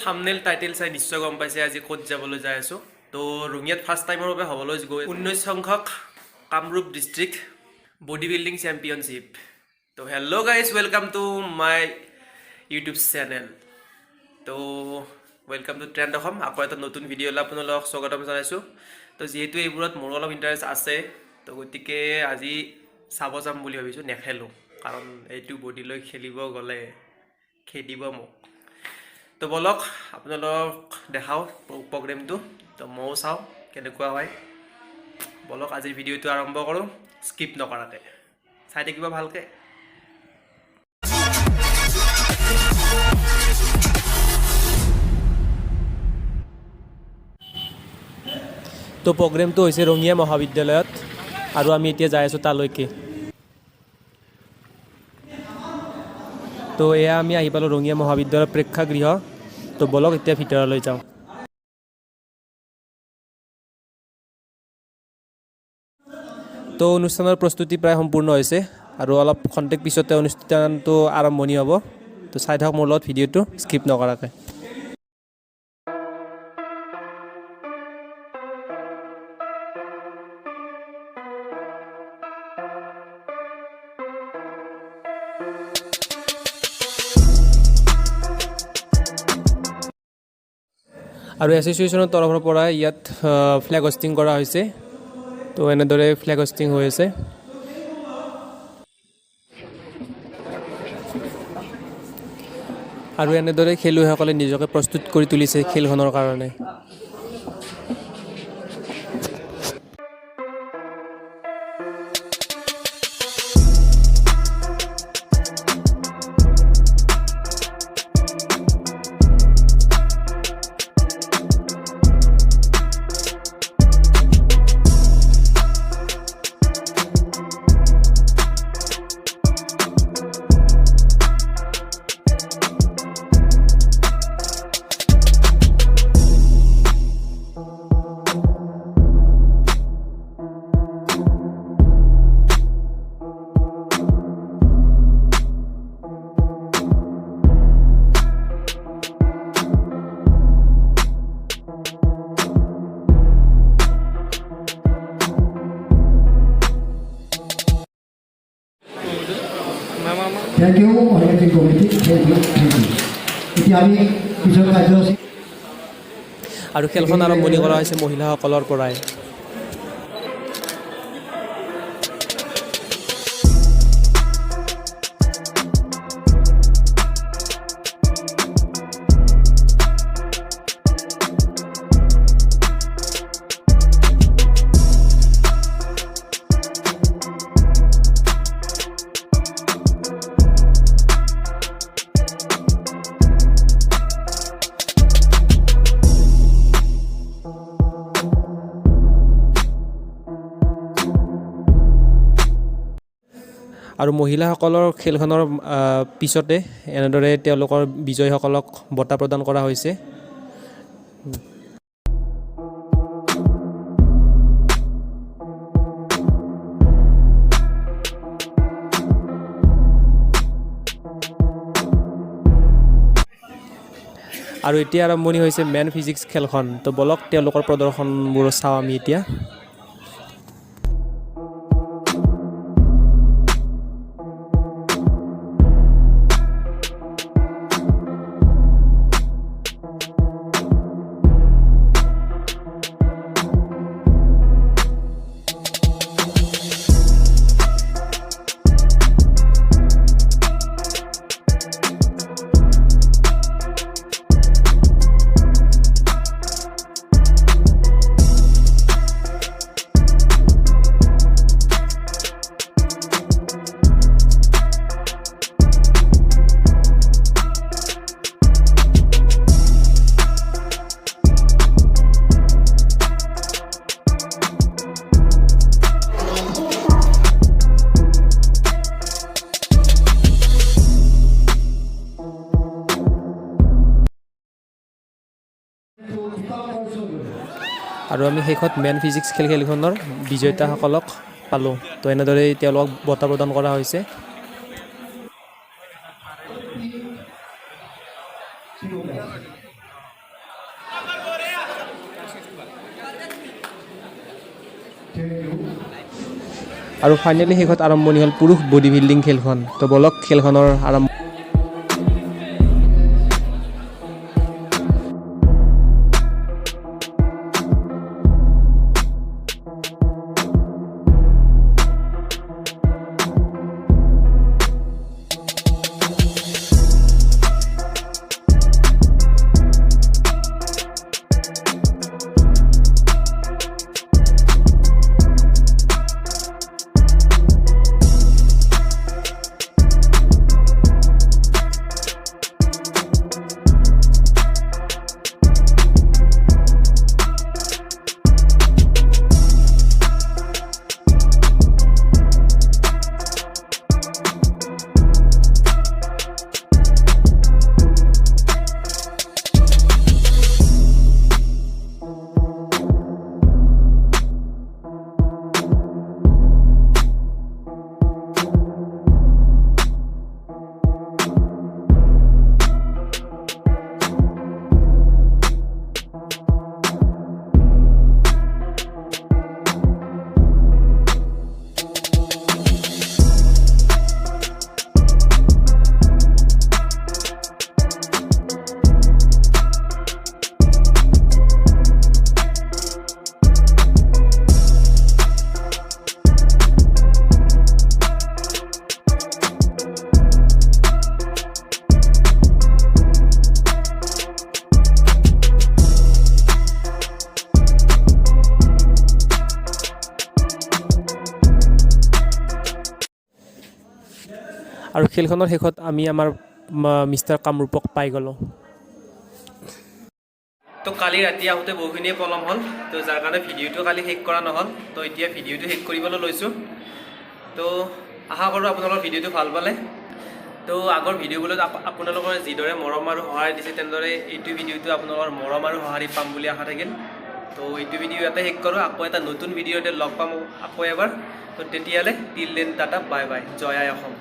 Thumbnail title চাই নিশ্চয় গম পাইছে আজি ক'ত যাবলৈ যাই আছোঁ তো ৰঙিয়াত ফাৰ্ষ্ট টাইমৰ বাবে হ'বলৈ গৈ 19 সংখ্যক Kamrup district body building championship তো hello' guys welcome to my YouTube channel তো ৱেলকাম টু ট্ৰেণ্ড অসম আকৌ এটা নতুন ভিডিঅ'লৈ আপোনালোকক স্বাগতম জনাইছোঁ তো যিহেতু এইবোৰত মোৰ অলপ ইণ্টাৰেষ্ট আছে তো গতিকে আজি চাব যাম বুলি ভাবিছোঁ নেখেলোঁ কাৰণ এইটো বডি লৈ খেলিব গ'লে খেদিব মোক তো বলক আপোনালোকক দেখাওঁ প্ৰগ্ৰেমটো তো ময়ো চাওঁ কেনেকুৱা হয় বলক আজিৰ ভিডিঅ'টো আৰম্ভ কৰোঁ স্কিপ নকৰাকৈ চাই থাকিব ভালকৈ তো প্ৰগ্ৰেমটো হৈছে ৰঙিয়া মহাবিদ্যালয়ত আৰু আমি এতিয়া যাই আছোঁ তালৈকে তো এয়া আমি আহি পালোঁ ৰঙিয়া মহাবিদ্যালয়ৰ প্ৰেক্ষাগৃহ তো বলক এতিয়া ভিতৰলৈ যাওঁ তো অনুষ্ঠানৰ প্ৰস্তুতি প্ৰায় সম্পূৰ্ণ হৈছে আৰু অলপ খন্তেক পিছতে অনুষ্ঠানটো আৰম্ভণি হ'ব তো চাই থাকক মোৰ লগত ভিডিঅ'টো স্কিপ নকৰাকৈ আৰু এছ'চিয়েশ্যনৰ তৰফৰ পৰা ইয়াত ফ্লেগ হোষ্টিং কৰা হৈছে তো এনেদৰে ফ্লেগ হোষ্টিং হৈ আছে আৰু এনেদৰে খেলুৱৈসকলে নিজকে প্ৰস্তুত কৰি তুলিছে খেলখনৰ কাৰণে Thank you, Organizing Committee. Thank you. এতিয়া আমি পিছৰ কাৰ্যসূচী আৰু খেলখন আৰম্ভণি কৰা হৈছে মহিলাসকলৰ পৰাই আৰু মহিলাসকলৰ খেলখনৰ পিছতে এনেদৰে তেওঁলোকৰ বিজয়ীসকলক বঁটা প্ৰদান কৰা হৈছে আৰু এতিয়া আৰম্ভণি হৈছে মেন ফিজিক্স খেলখন তো বলক তেওঁলোকৰ প্ৰদৰ্শনবোৰ চাওঁ আমি এতিয়া আৰু আমি শেষত মেন ফিজিক্স খেলখনৰ বিজেতাসকলক পালোঁ তো এনেদৰে তেওঁলোকক বঁটা প্ৰদান কৰা হৈছে আৰু ফাইনেলি শেষত আৰম্ভণি হ'ল পুৰুষ বডি বিল্ডিং খেলখন তো বলক খেলখনৰ আৰম্ভ আৰু খেলখনৰ শেষত আমি আমাৰ মিষ্টাৰ কামৰূপক পাই গ'লোঁ তো কালি ৰাতি আহোঁতে বহুখিনিয়ে পলম হ'ল তো যাৰ কাৰণে ভিডিঅ'টো কালি শেষ কৰা নহ'ল তো এতিয়া ভিডিঅ'টো শেষ কৰিবলৈ লৈছোঁ তো আশা কৰোঁ আপোনালোকৰ ভিডিঅ'টো ভাল পালে তো আগৰ ভিডিঅ'বোৰত আপোনালোকৰ যিদৰে মৰম আৰু সঁহাৰি দিছে তেনেদৰে এইটো ভিডিঅ'টো আপোনালোকৰ মৰম আৰু সঁহাৰি পাম বুলি আশা থাকিল তো এইটো ভিডিঅ' ইয়াতে শেষ কৰোঁ আকৌ এটা নতুন ভিডিঅ'তে লগ পাম আকৌ এবাৰ তো তেতিয়ালৈ till then tata bye bye জয় আই অসম